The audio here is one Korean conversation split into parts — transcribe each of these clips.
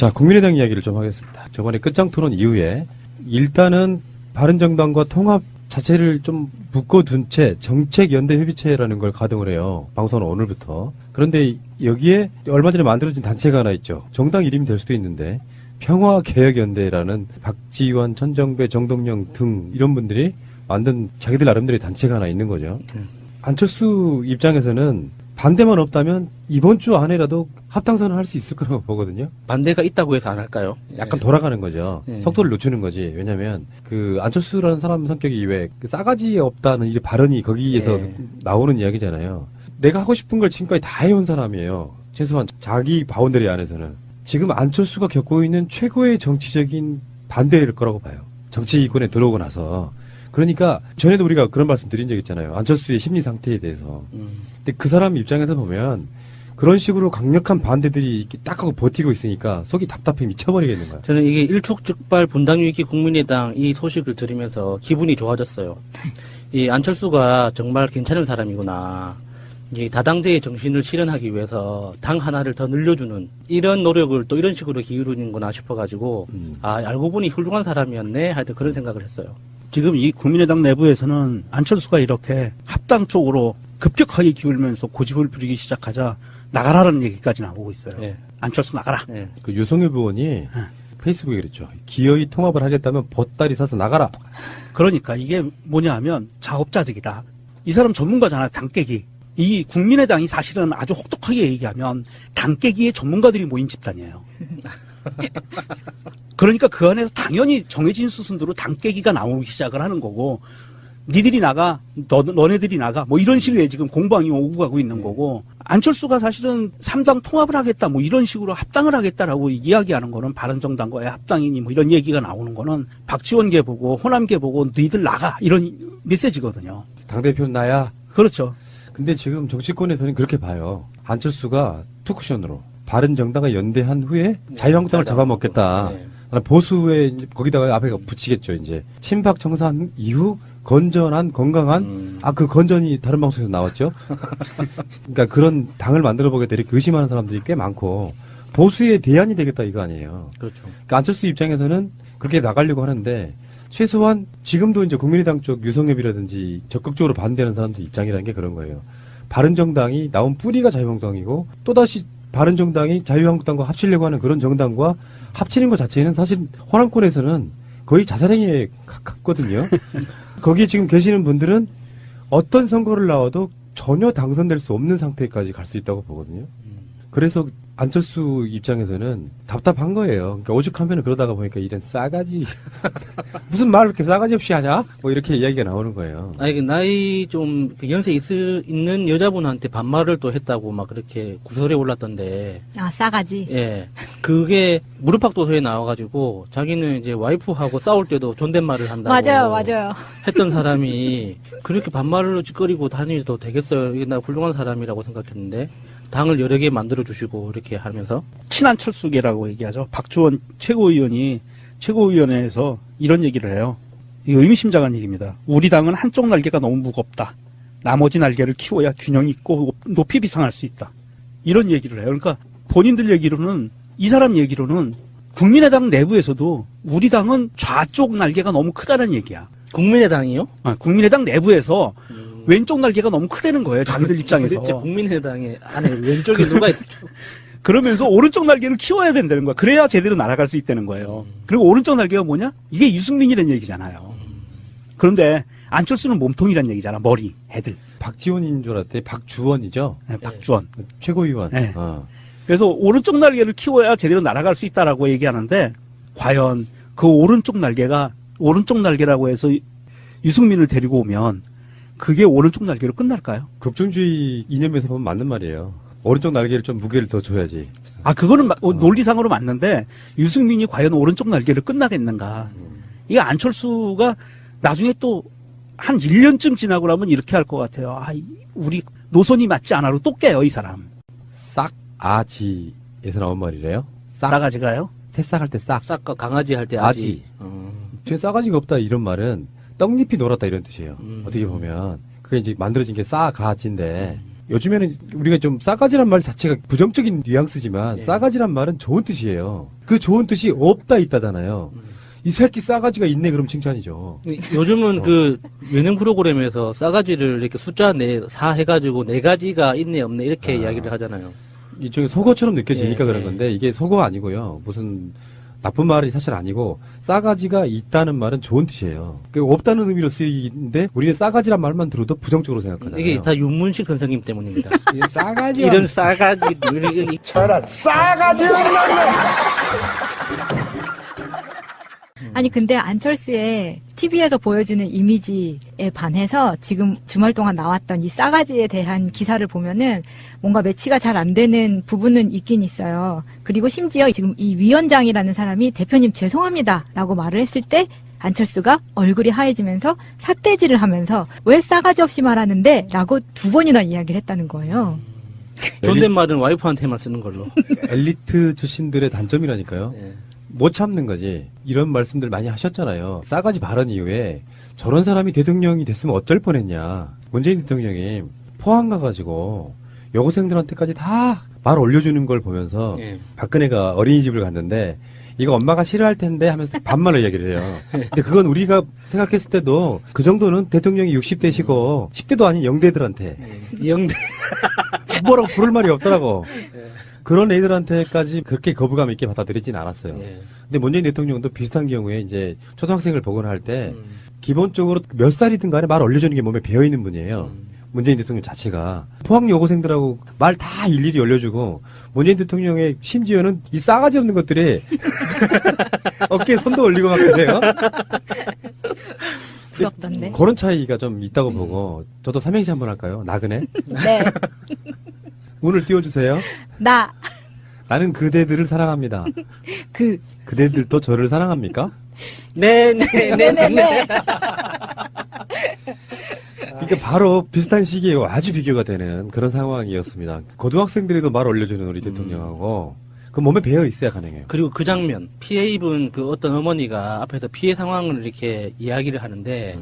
자, 국민의당 이야기를 좀 하겠습니다. 저번에 끝장 토론 이후에 일단은 바른정당과 통합 자체를 좀 묶어둔 채 정책연대협의체라는 걸 가동을 해요. 방송은 오늘부터. 그런데 여기에 얼마 전에 만들어진 단체가 하나 있죠. 정당 이름이 될 수도 있는데 평화개혁연대라는 박지원, 천정배, 정동영 등 이런 분들이 만든 자기들 나름대로의 단체가 하나 있는 거죠. 안철수 입장에서는 반대만 없다면 이번 주 안에라도 합당선을 할 수 있을 거라고 보거든요. 반대가 있다고 해서 안 할까요? 약간 돌아가는 거죠. 네. 속도를 늦추는 거지. 왜냐면 그 안철수라는 사람 성격이 왜 싸가지 없다는 이 발언이 거기에서 네. 나오는 이야기잖아요. 내가 하고 싶은 걸 지금까지 다 해온 사람이에요. 최소한 자기 바운더리 안에서는. 지금 안철수가 겪고 있는 최고의 정치적인 반대일 거라고 봐요. 정치권에 들어오고 나서. 그러니까 전에도 우리가 그런 말씀 드린 적 있잖아요. 안철수의 심리 상태에 대해서. 근데 그 사람 입장에서 보면 그런 식으로 강력한 반대들이 이렇게 딱 하고 버티고 있으니까 속이 답답해 미쳐버리겠는 거야. 저는 이게 일촉즉발 분당위기 국민의당 이 소식을 들으면서 기분이 좋아졌어요. 이 안철수가 정말 괜찮은 사람이구나. 이 다당제의 정신을 실현하기 위해서 당 하나를 더 늘려주는 이런 노력을 또 이런 식으로 기울이는구나 싶어가지고 아 알고 보니 훌륭한 사람이었네 하여튼 그런 생각을 했어요. 지금 이 국민의당 내부에서는 안철수가 이렇게 합당 쪽으로 급격하게 기울면서 고집을 부리기 시작하자 나가라는 얘기까지 나오고 있어요. 네. 안철수 나가라. 네. 그 유성엽 의원이 페이스북에 그랬죠. 기어이 통합을 하겠다면 보따리 사서 나가라. 그러니까 이게 뭐냐 하면 자업자득이다. 이 사람 전문가잖아. 당깨기. 이 국민의당이 사실은 아주 혹독하게 얘기하면 당깨기의 전문가들이 모인 집단이에요. 그러니까 그 안에서 당연히 정해진 수순대로 당깨기가 나오기 시작을 하는 거고 니들이 나가 너네들이 나가 뭐 이런 식의 지금 공방이 오고 가고 있는 거고 안철수가 사실은 3당 통합을 하겠다 뭐 이런 식으로 합당을 하겠다라고 이야기하는 거는 바른정당과의 합당이니 뭐 이런 얘기가 나오는 거는 박지원계 보고 호남계 보고 너희들 나가 이런 메시지거든요. 당대표는 나야. 그렇죠. 근데 지금 정치권에서는 그렇게 봐요. 안철수가 투쿠션으로 바른정당과 연대한 후에 자유한국당을 잡아먹겠다. 네. 보수에 거기다가 앞에 붙이겠죠. 이제 친박 청산 이후 건전한 건강한 그 건전이 다른 방송에서 나왔죠. 그러니까 그런 당을 만들어 보겠다 이렇게 의심하는 사람들이 꽤 많고 보수의 대안이 되겠다 이거 아니에요. 그렇죠. 그러니까 안철수 입장에서는 그렇게 나가려고 하는데 최소한 지금도 이제 국민의당 쪽 유성엽이라든지 적극적으로 반대하는 사람들 입장이라는 게 그런 거예요. 바른정당이 나온 뿌리가 자유한국당이고 또다시 바른정당이 자유한국당과 합치려고 하는 그런 정당과 합치는 것 자체는 사실 호남권에서는 거의 자살행위에 가깝거든요. 거기에 지금 계시는 분들은 어떤 선거를 나와도 전혀 당선될 수 없는 상태까지 갈 수 있다고 보거든요. 그래서 안철수 입장에서는 답답한 거예요. 그러니까 오죽하면 그러다가 보니까 이런 싸가지 무슨 말을 이렇게 싸가지 없이 하냐? 뭐 이렇게 이야기가 나오는 거예요. 아니 그 나이 좀 연세 있는 여자분한테 반말을 또 했다고 막 그렇게 구설에 올랐던데. 아, 싸가지. 예. 그게 무릎팍도서에 나와가지고 자기는 이제 와이프하고 싸울 때도 존댓말을 한다고. 맞아요. 했던 사람이 그렇게 반말로 짓거리고 다니도 되겠어요. 이게 나 훌륭한 사람이라고 생각했는데. 당을 여러 개 만들어주시고 이렇게 하면서 친안철수계라고 얘기하죠. 박주원 최고위원이 최고위원회에서 이런 얘기를 해요. 이거 의미심장한 얘기입니다. 우리 당은 한쪽 날개가 너무 무겁다. 나머지 날개를 키워야 균형 있고 높이 비상할 수 있다. 이런 얘기를 해요. 그러니까 본인들 얘기로는 이 사람 얘기로는 국민의당 내부에서도 우리 당은 좌쪽 날개가 너무 크다는 얘기야. 국민의당이요? 국민의당 내부에서 왼쪽 날개가 너무 크다는 거예요. 자기들 입장에서. 도대체 국민의당에 안에 왼쪽에 누가 있죠? 그러면서 오른쪽 날개를 키워야 된다는 거야. 그래야 제대로 날아갈 수 있다는 거예요. 그리고 오른쪽 날개가 뭐냐? 이게 유승민이라는 얘기잖아요. 그런데 안철수는 몸통이라는 얘기잖아. 머리, 애들. 박지원인 줄 알았더니 박주원이죠. 네, 박주원. 최고위원. 네. 그래서 오른쪽 날개를 키워야 제대로 날아갈 수 있다라고 얘기하는데 과연 그 오른쪽 날개라고 해서 유승민을 데리고 오면 그게 오른쪽 날개로 끝날까요? 급중주의 이념에서 보면 맞는 말이에요. 오른쪽 날개를 좀 무게를 더 줘야지. 그거는 논리상으로 맞는데 유승민이 과연 오른쪽 날개를 끝나겠는가. 이게 안철수가 나중에 또 한 1년쯤 지나고 나면 이렇게 할 것 같아요. 우리 노선이 맞지 않아로 또 깨요, 이 사람. 싹아지에서 나온 말이래요. 싸가지가요? 새싹할 때 싹. 싹과 강아지 할 때 아지. 제 싸가지가 없다 이런 말은 떡잎이 놀았다 이런 뜻이에요. 어떻게 보면. 그게 이제 만들어진 게 싸가지인데 요즘에는 우리가 좀 싸가지란 말 자체가 부정적인 뉘앙스지만 예. 싸가지란 말은 좋은 뜻이에요. 그 좋은 뜻이 없다 있다잖아요. 이 새끼 싸가지가 있네 그럼 칭찬이죠. 요즘은 그 예능 프로그램에서 싸가지를 이렇게 숫자 4 해가지고 4가지가 있네 없네 이렇게 이야기를 하잖아요. 이쪽에 속어처럼 느껴지니까 예, 그런 예. 건데 이게 속어가 아니고요. 무슨 나쁜 말이 사실 아니고 싸가지가 있다는 말은 좋은 뜻이에요. 그 없다는 의미로 쓰이는데 우리는 싸가지란 말만 들어도 부정적으로 생각하잖아요. 이게 다 윤문식 선생님 때문입니다. 이게 싸가지 이런 싸가지 저런 싸가지 없는 아니 근데 안철수의 TV에서 보여주는 이미지에 반해서 지금 주말 동안 나왔던 이 싸가지에 대한 기사를 보면은 뭔가 매치가 잘 안 되는 부분은 있긴 있어요. 그리고 심지어 지금 이 위원장이라는 사람이 대표님 죄송합니다라고 말을 했을 때 안철수가 얼굴이 하얘지면서 삿대질을 하면서 왜 싸가지 없이 말하는데 라고 2번이나 이야기를 했다는 거예요. 존댓말은 와이프한테만 쓰는 걸로. 엘리트 출신들의 단점이라니까요. 예. 못 참는 거지. 이런 말씀들 많이 하셨잖아요. 싸가지 발언 이후에 저런 사람이 대통령이 됐으면 어쩔 뻔했냐. 문재인 대통령이 포항 가가지고 여고생들한테까지 다 말 올려주는 걸 보면서 예. 박근혜가 어린이집을 갔는데 이거 엄마가 싫어할 텐데 하면서 반말로 얘기를 해요. 근데 그건 우리가 생각했을 때도 그 정도는 대통령이 60대시고 10대도 아닌 영대들한테 영대. 뭐라고 부를 말이 없더라고. 그런 애들한테까지 그렇게 거부감 있게 받아들이진 않았어요. 예. 근데 문재인 대통령도 비슷한 경우에 이제 초등학생을 보거나 할 때 기본적으로 몇 살이든 간에 말 올려주는 게 몸에 배어 있는 분이에요. 문재인 대통령 자체가 포항 여고생들하고 말 다 일일이 올려주고 문재인 대통령의 심지어는 이 싸가지 없는 것들이 어깨에 손도 올리고 막 그래요. 부럽던데. 그런 차이가 좀 있다고 보고 저도 삼행시 한번 할까요? 나그네 네. 운을 띄워주세요. 나. 나는 그대들을 사랑합니다. 그대들도 저를 사랑합니까? 네네네네. 그러니까 바로 비슷한 시기에 아주 비교가 되는 그런 상황이었습니다. 고등학생들에도 말 올려주는 우리 대통령하고 그 몸에 배어 있어야 가능해요. 그리고 그 장면 피해 입은 그 어떤 어머니가 앞에서 피해 상황을 이렇게 이야기를 하는데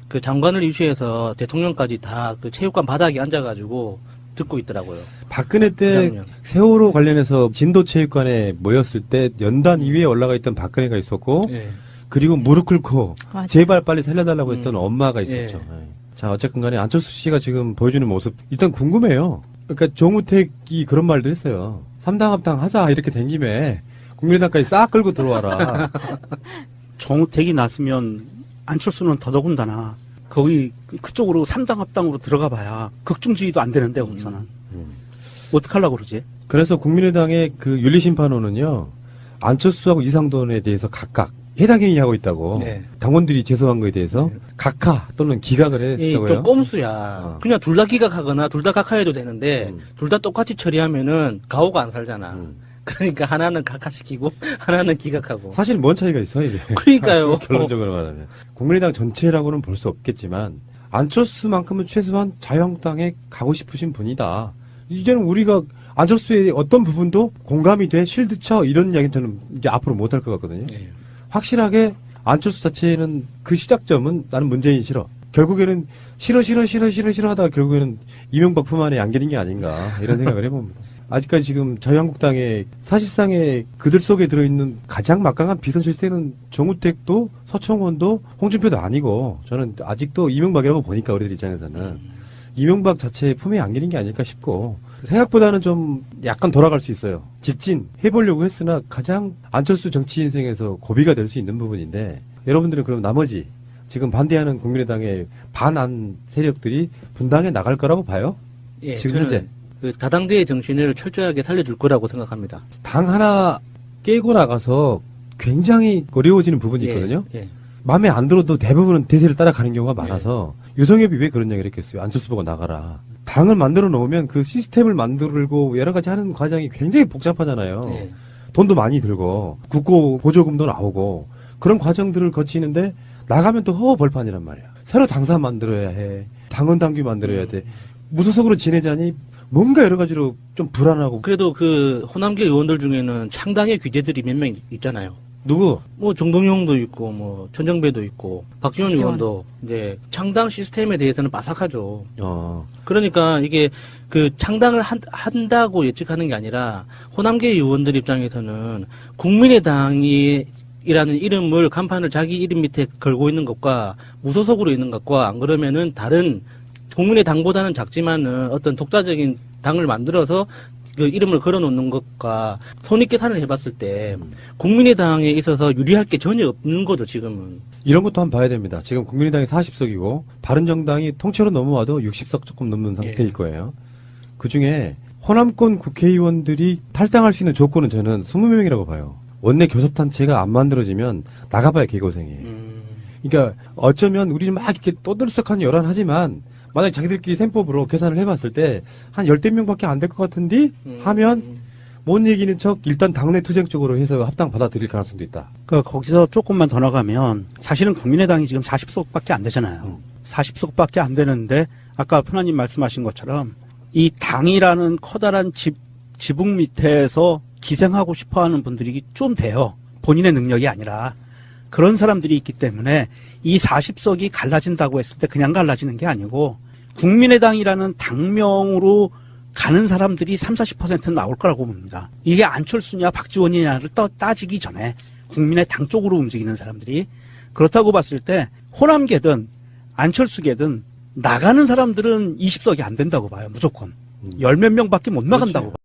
그 장관을 유치해서 대통령까지 다 그 체육관 바닥에 앉아가지고 듣고 있더라고요. 박근혜 때 장면. 세월호 관련해서 진도체육관에 모였을 때 연단 2위에 올라가 있던 박근혜가 있었고 예. 그리고 무릎 꿇고 맞아. 제발 빨리 살려달라고 했던 엄마가 있었죠. 예. 예. 자 어쨌든 간에 안철수 씨가 지금 보여주는 모습 일단 궁금해요. 그러니까 정우택이 그런 말도 했어요. 3당 합당 하자 이렇게 된 김에 국민의당까지 싹 끌고 들어와라. 정우택이 났으면 안철수는 더더군다나 거기 그쪽으로 3당 합당으로 들어가 봐야 극중지휘도 안 되는데 거기서는 어떡하려고 그러지? 그래서 국민의당의 그 윤리심판원은요 안철수하고 이상돈에 대해서 각각 해당 행위하고 있다고 네. 당원들이 제소한 거에 대해서 각하 또는 기각을 이 했다고요. 좀 꼼수야. 그냥 둘 다 기각하거나 둘 다 각하해도 되는데 둘 다 똑같이 처리하면은 가오가 안 살잖아. 그러니까 하나는 각하시키고 하나는 기각하고. 사실 뭔 차이가 있어 이게. 그러니까요. 결론적으로 말하면 국민의당 전체라고는 볼 수 없겠지만 안철수만큼은 최소한 자유한국당에 가고 싶으신 분이다. 이제는 우리가 안철수의 어떤 부분도 공감이 돼 실드쳐 이런 이야기는 저는 이제 앞으로 못 할 것 같거든요. 예. 확실하게 안철수 자체는 그 시작점은 나는 문재인 싫어. 결국에는 싫어 하다가 결국에는 이명박 품 안에 안기는 게 아닌가 이런 생각을 해봅니다. 아직까지 지금 자유한국당의 사실상의 그들 속에 들어있는 가장 막강한 비선실세는 정우택도 서청원도 홍준표도 아니고 저는 아직도 이명박이라고 보니까 우리들 입장에서는 이명박 자체의 품에 안기는 게 아닐까 싶고 생각보다는 좀 약간 돌아갈 수 있어요. 직진 해보려고 했으나 가장 안철수 정치 인생에서 고비가 될 수 있는 부분인데 여러분들은 그럼 나머지 지금 반대하는 국민의당의 반안 세력들이 분당에 나갈 거라고 봐요? 예, 지금 저는 현재 그 다당제의 정신을 철저하게 살려줄 거라고 생각합니다. 당 하나 깨고 나가서 굉장히 어려워지는 부분이 있거든요. 예, 예. 마음에 안 들어도 대부분은 대세를 따라가는 경우가 많아서 유성엽이 왜 그런 얘기를 했겠어요. 안철수 보고 나가라. 당을 만들어 놓으면 그 시스템을 만들고 여러 가지 하는 과정이 굉장히 복잡하잖아요. 예. 돈도 많이 들고 국고 보조금도 나오고 그런 과정들을 거치는데 나가면 또 허허벌판이란 말이야. 새로 당사 만들어야 해. 당원 당규 만들어야 돼. 무소속으로 지내자니 뭔가 여러 가지로 좀 불안하고 그래도 그 호남계 의원들 중에는 창당의 귀재들이 몇 명 있잖아요. 누구? 뭐 정동영도 있고 뭐 천정배도 있고 박지원 박지원. 의원도 이제 창당 시스템에 대해서는 빠삭하죠. 어. 그러니까 이게 그 창당을 한다고 예측하는 게 아니라 호남계 의원들 입장에서는 국민의당이 이라는 이름을 간판을 자기 이름 밑에 걸고 있는 것과 무소속으로 있는 것과 안 그러면은 다른 국민의당보다는 작지만은 어떤 독자적인 당을 만들어서 그 이름을 걸어놓는 것과 손익계산을 해봤을 때 국민의당에 있어서 유리할 게 전혀 없는 거죠 지금은. 이런 것도 한번 봐야 됩니다. 지금 국민의당이 40석이고 바른정당이 통째로 넘어와도 60석 조금 넘는 상태일 거예요. 그중에 호남권 국회의원들이 탈당할 수 있는 조건은 저는 20명이라고 봐요. 원내 교섭단체가 안 만들어지면 나가봐야 개고생이에요. 그러니까 어쩌면 우리는 막 이렇게 떠들썩한 열한하지만 만약 자기들끼리 셈법으로 계산을 해봤을 때 한 10대 명밖에 안 될 것 같은데 하면 못 이기는 척 일단 당내 투쟁 쪽으로 해서 합당 받아들일 가능성도 있다. 그러니까 거기서 조금만 더 나가면 사실은 국민의당이 지금 40석밖에 안 되잖아요. 40석밖에 안 되는데 아까 편안님 말씀하신 것처럼 이 당이라는 커다란 지붕 밑에서 기생하고 싶어하는 분들이 좀 돼요. 본인의 능력이 아니라. 그런 사람들이 있기 때문에 이 40석이 갈라진다고 했을 때 그냥 갈라지는 게 아니고 국민의당이라는 당명으로 가는 사람들이 30-40% 나올 거라고 봅니다. 이게 안철수냐 박지원이냐를 따지기 전에 국민의당 쪽으로 움직이는 사람들이 그렇다고 봤을 때 호남계든 안철수계든 나가는 사람들은 20석이 안 된다고 봐요. 무조건. 10몇 명밖에 못 나간다고 봐요.